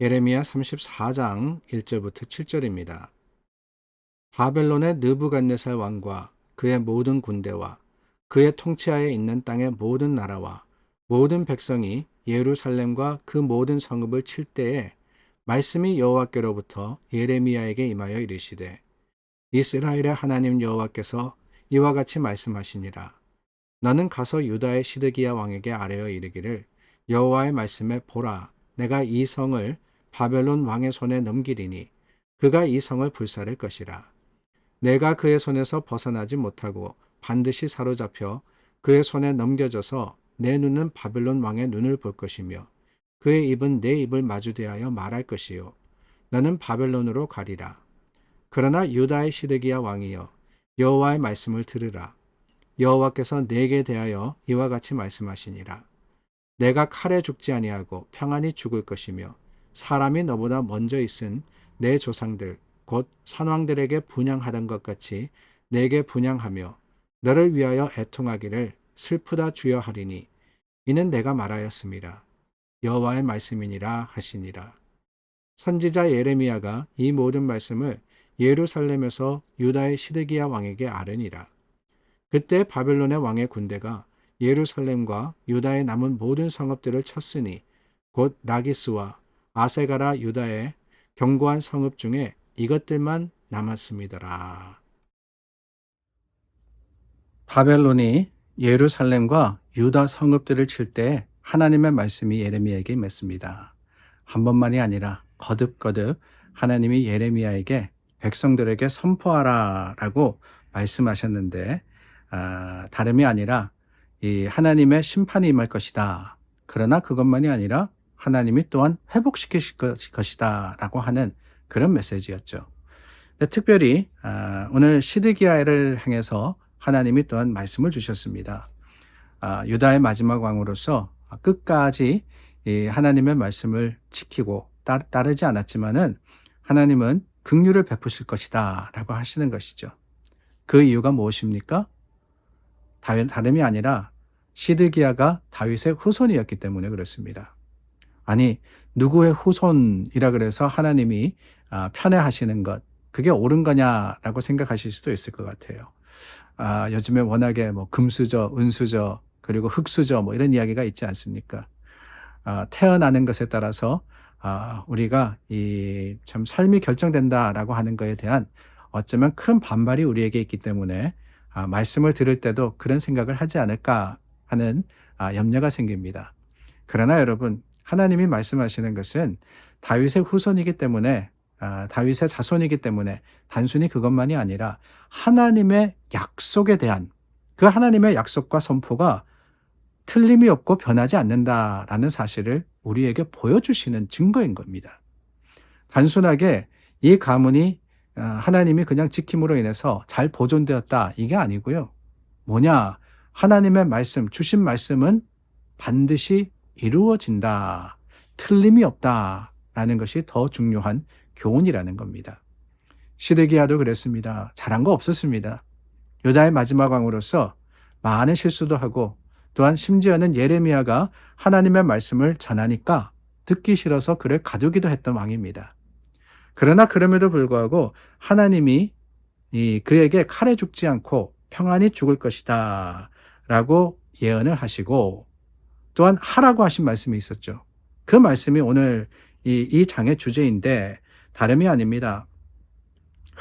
예레미야 34장 1절부터 7절입니다. 바벨론의 느부갓네살 왕과 그의 모든 군대와 그의 통치하에 있는 땅의 모든 나라와 모든 백성이 예루살렘과 그 모든 성읍을 칠 때에 말씀이 여호와께로부터 예레미야에게 임하여 이르시되 이스라엘의 하나님 여호와께서 이와 같이 말씀하시니라. 너는 가서 유다의 시드기야 왕에게 아뢰어 이르기를 여호와의 말씀에 보라, 내가 이 성을 바벨론 왕의 손에 넘기리니 그가 이 성을 불살을 것이라. 내가 그의 손에서 벗어나지 못하고 반드시 사로잡혀 그의 손에 넘겨져서 내 눈은 바벨론 왕의 눈을 볼 것이며 그의 입은 내 입을 마주대하여 말할 것이요 너는 바벨론으로 가리라. 그러나 유다의 시드기야 왕이여 여호와의 말씀을 들으라. 여호와께서 내게 대하여 이와 같이 말씀하시니라. 내가 칼에 죽지 아니하고 평안히 죽을 것이며 사람이 너보다 먼저 있은 내 조상들 곧 선왕들에게 분향하던 것 같이 내게 분향하며 너를 위하여 애통하기를 슬프다 주여 하리니 이는 내가 말하였음이라. 여호와의 말씀이니라 하시니라. 선지자 예레미야가 이 모든 말씀을 예루살렘에서 유다의 시드기야 왕에게 아뢰니라. 그때 바벨론의 왕의 군대가 예루살렘과 유다의 남은 모든 성읍들을 쳤으니 곧 라기스와 아세가라 유다의 견고한 성읍 중에 이것들만 남았습니다라. 바벨론이 예루살렘과 유다 성읍들을 칠 때 하나님의 말씀이 예레미야에게 임했습니다. 한 번만이 아니라 거듭거듭 하나님이 예레미야에게 백성들에게 선포하라 라고 말씀하셨는데 다름이 아니라 이 하나님의 심판이 임할 것이다. 그러나 그것만이 아니라 하나님이 또한 회복시키실 것이다 라고 하는 그런 메시지였죠. 특별히 오늘 시드기야를 향해서 하나님이 또한 말씀을 주셨습니다. 유다의 마지막 왕으로서 끝까지 하나님의 말씀을 지키고 따르지 않았지만은 하나님은 긍휼을 베푸실 것이다 라고 하시는 것이죠. 그 이유가 무엇입니까? 다름이 아니라 시드기야가 다윗의 후손이었기 때문에 그렇습니다. 아니, 누구의 후손이라 그래서 하나님이 편애하시는 것, 그게 옳은 거냐라고 생각하실 수도 있을 것 같아요. 요즘에 워낙에 뭐 금수저, 은수저, 그리고 흙수저 뭐 이런 이야기가 있지 않습니까? 태어나는 것에 따라서 우리가 이 참 삶이 결정된다라고 하는 것에 대한 어쩌면 큰 반발이 우리에게 있기 때문에 말씀을 들을 때도 그런 생각을 하지 않을까 하는 염려가 생깁니다. 그러나 여러분, 하나님이 말씀하시는 것은 다윗의 후손이기 때문에 다윗의 자손이기 때문에 단순히 그것만이 아니라 하나님의 약속에 대한 그 하나님의 약속과 선포가 틀림이 없고 변하지 않는다라는 사실을 우리에게 보여주시는 증거인 겁니다. 단순하게 이 가문이 하나님이 그냥 지킴으로 인해서 잘 보존되었다 이게 아니고요. 뭐냐? 하나님의 말씀, 주신 말씀은 반드시 이루어진다. 틀림이 없다라는 것이 더 중요한 교훈이라는 겁니다. 시드기야도 그랬습니다. 잘한 거 없었습니다. 유다의 마지막 왕으로서 많은 실수도 하고 또한 심지어는 예레미야가 하나님의 말씀을 전하니까 듣기 싫어서 그를 가두기도 했던 왕입니다. 그러나 그럼에도 불구하고 하나님이 그에게 칼에 죽지 않고 평안히 죽을 것이다 라고 예언을 하시고 또한 하라고 하신 말씀이 있었죠. 그 말씀이 오늘 이 장의 주제인데 다름이 아닙니다.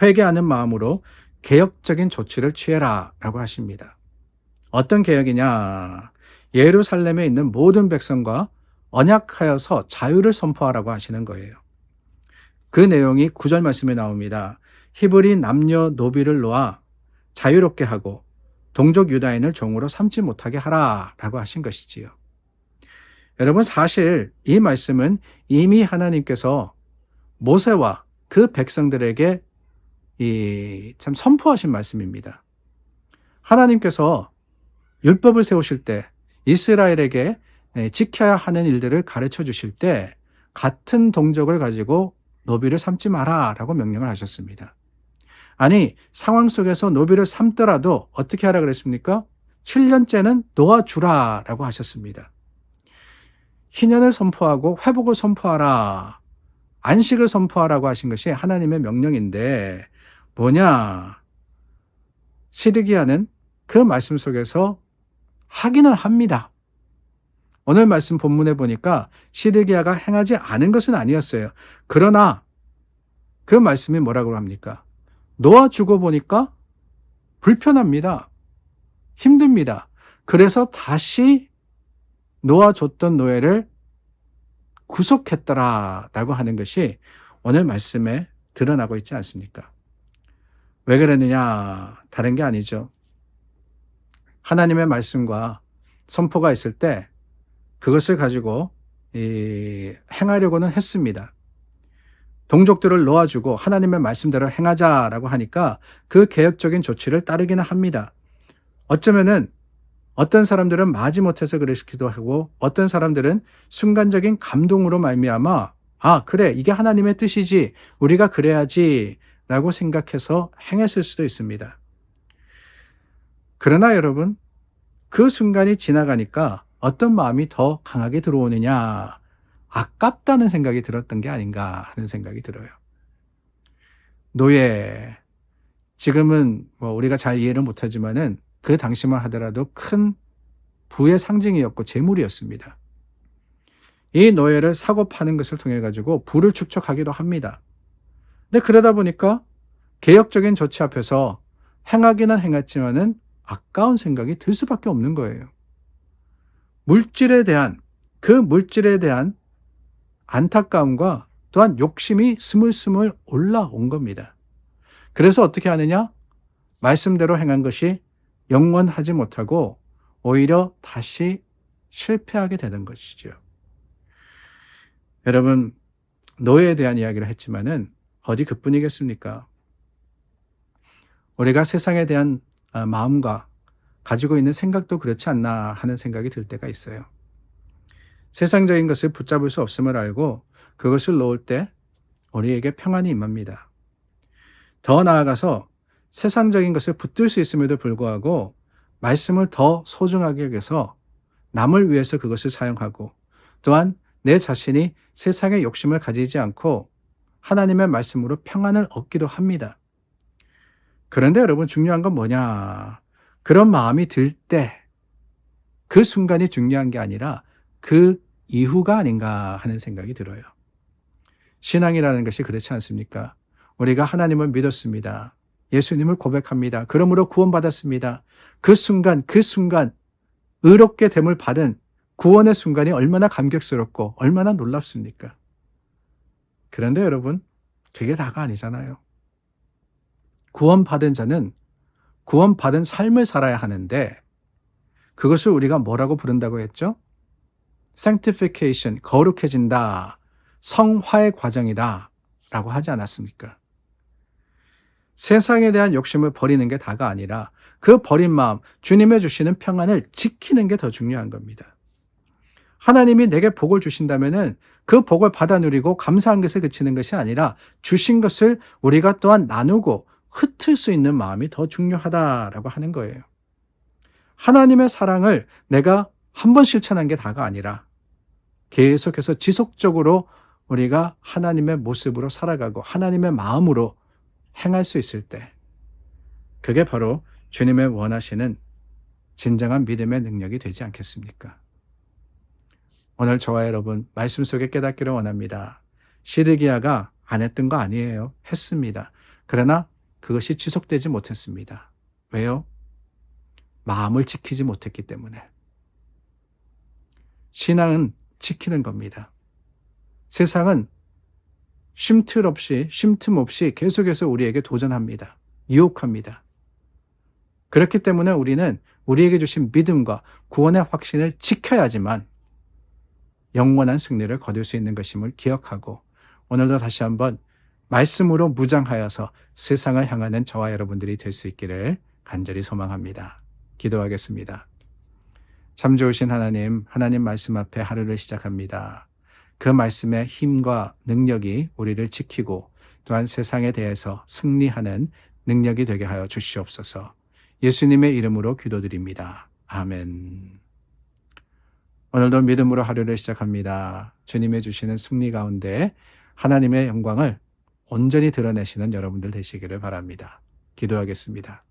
회개하는 마음으로 개혁적인 조치를 취해라 라고 하십니다. 어떤 개혁이냐? 예루살렘에 있는 모든 백성과 언약하여서 자유를 선포하라고 하시는 거예요. 그 내용이 9절 말씀에 나옵니다. 히브리 남녀 노비를 놓아 자유롭게 하고 동족 유다인을 종으로 삼지 못하게 하라 라고 하신 것이지요. 여러분, 사실 이 말씀은 이미 하나님께서 모세와 그 백성들에게 참 선포하신 말씀입니다. 하나님께서 율법을 세우실 때 이스라엘에게 지켜야 하는 일들을 가르쳐 주실 때 같은 동족을 가지고 노비를 삼지 마라 라고 명령을 하셨습니다. 아니, 상황 속에서 노비를 삼더라도 어떻게 하라 그랬습니까? 7년째는 놓아주라 라고 하셨습니다. 희년을 선포하고 회복을 선포하라. 안식을 선포하라고 하신 것이 하나님의 명령인데 뭐냐? 시드기야는 그 말씀 속에서 하기는 합니다. 오늘 말씀 본문에 보니까 시드기야가 행하지 않은 것은 아니었어요. 그러나 그 말씀이 뭐라고 합니까? 놓아주고 보니까 불편합니다. 힘듭니다. 그래서 다시 놓아줬던 노예를 구속했더라라고 하는 것이 오늘 말씀에 드러나고 있지 않습니까? 왜 그랬느냐? 다른 게 아니죠. 하나님의 말씀과 선포가 있을 때 그것을 가지고 행하려고는 했습니다. 동족들을 놓아주고 하나님의 말씀대로 행하자라고 하니까 그 개혁적인 조치를 따르기는 합니다. 어쩌면은 어떤 사람들은 마지못해서 그러시기도 하고 어떤 사람들은 순간적인 감동으로 말미암아 그래 이게 하나님의 뜻이지 우리가 그래야지 라고 생각해서 행했을 수도 있습니다. 그러나 여러분 그 순간이 지나가니까 어떤 마음이 더 강하게 들어오느냐 아깝다는 생각이 들었던 게 아닌가 하는 생각이 들어요. 노예 지금은 우리가 잘 이해를 못하지만은 그 당시만 하더라도 큰 부의 상징이었고 재물이었습니다. 이 노예를 사고 파는 것을 통해 가지고 부를 축적하기도 합니다. 근데 그러다 보니까 개혁적인 조치 앞에서 행하기는 행했지만은 아까운 생각이 들 수밖에 없는 거예요. 물질에 대한 안타까움과 또한 욕심이 스물스물 올라온 겁니다. 그래서 어떻게 하느냐? 말씀대로 행한 것이 영원하지 못하고 오히려 다시 실패하게 되는 것이죠. 여러분, 노예에 대한 이야기를 했지만은 어디 그뿐이겠습니까? 우리가 세상에 대한 마음과 가지고 있는 생각도 그렇지 않나 하는 생각이 들 때가 있어요. 세상적인 것을 붙잡을 수 없음을 알고 그것을 놓을 때 우리에게 평안이 임합니다. 더 나아가서 세상적인 것을 붙들 수 있음에도 불구하고 말씀을 더 소중하게 여겨서 남을 위해서 그것을 사용하고 또한 내 자신이 세상의 욕심을 가지지 않고 하나님의 말씀으로 평안을 얻기도 합니다. 그런데 여러분 중요한 건 뭐냐? 그런 마음이 들 때 그 순간이 중요한 게 아니라 그 이후가 아닌가 하는 생각이 들어요. 신앙이라는 것이 그렇지 않습니까? 우리가 하나님을 믿었습니다. 예수님을 고백합니다. 그러므로 구원받았습니다. 그 순간 의롭게 됨을 받은 구원의 순간이 얼마나 감격스럽고 얼마나 놀랍습니까? 그런데 여러분 그게 다가 아니잖아요. 구원받은 자는 구원받은 삶을 살아야 하는데 그것을 우리가 뭐라고 부른다고 했죠? sanctification, 거룩해진다, 성화의 과정이다 라고 하지 않았습니까? 세상에 대한 욕심을 버리는 게 다가 아니라 그 버린 마음, 주님의 주시는 평안을 지키는 게 더 중요한 겁니다. 하나님이 내게 복을 주신다면은 그 복을 받아 누리고 감사한 것에 그치는 것이 아니라 주신 것을 우리가 또한 나누고 흩을 수 있는 마음이 더 중요하다라고 하는 거예요. 하나님의 사랑을 내가 한 번 실천한 게 다가 아니라 계속해서 지속적으로 우리가 하나님의 모습으로 살아가고 하나님의 마음으로 행할 수 있을 때 그게 바로 주님의 원하시는 진정한 믿음의 능력이 되지 않겠습니까? 오늘 저와 여러분 말씀 속에 깨닫기를 원합니다. 시드기야가 안 했던 거 아니에요. 했습니다. 그러나 그것이 지속되지 못했습니다. 왜요? 마음을 지키지 못했기 때문에. 신앙은 지키는 겁니다. 세상은 쉼 틈 없이 계속해서 우리에게 도전합니다. 유혹합니다. 그렇기 때문에 우리는 우리에게 주신 믿음과 구원의 확신을 지켜야지만 영원한 승리를 거둘 수 있는 것임을 기억하고 오늘도 다시 한번 말씀으로 무장하여서 세상을 향하는 저와 여러분들이 될 수 있기를 간절히 소망합니다. 기도하겠습니다. 참 좋으신 하나님 말씀 앞에 하루를 시작합니다. 그 말씀의 힘과 능력이 우리를 지키고 또한 세상에 대해서 승리하는 능력이 되게 하여 주시옵소서. 예수님의 이름으로 기도드립니다. 아멘. 오늘도 믿음으로 하루를 시작합니다. 주님의 주시는 승리 가운데 하나님의 영광을 온전히 드러내시는 여러분들 되시기를 바랍니다. 기도하겠습니다.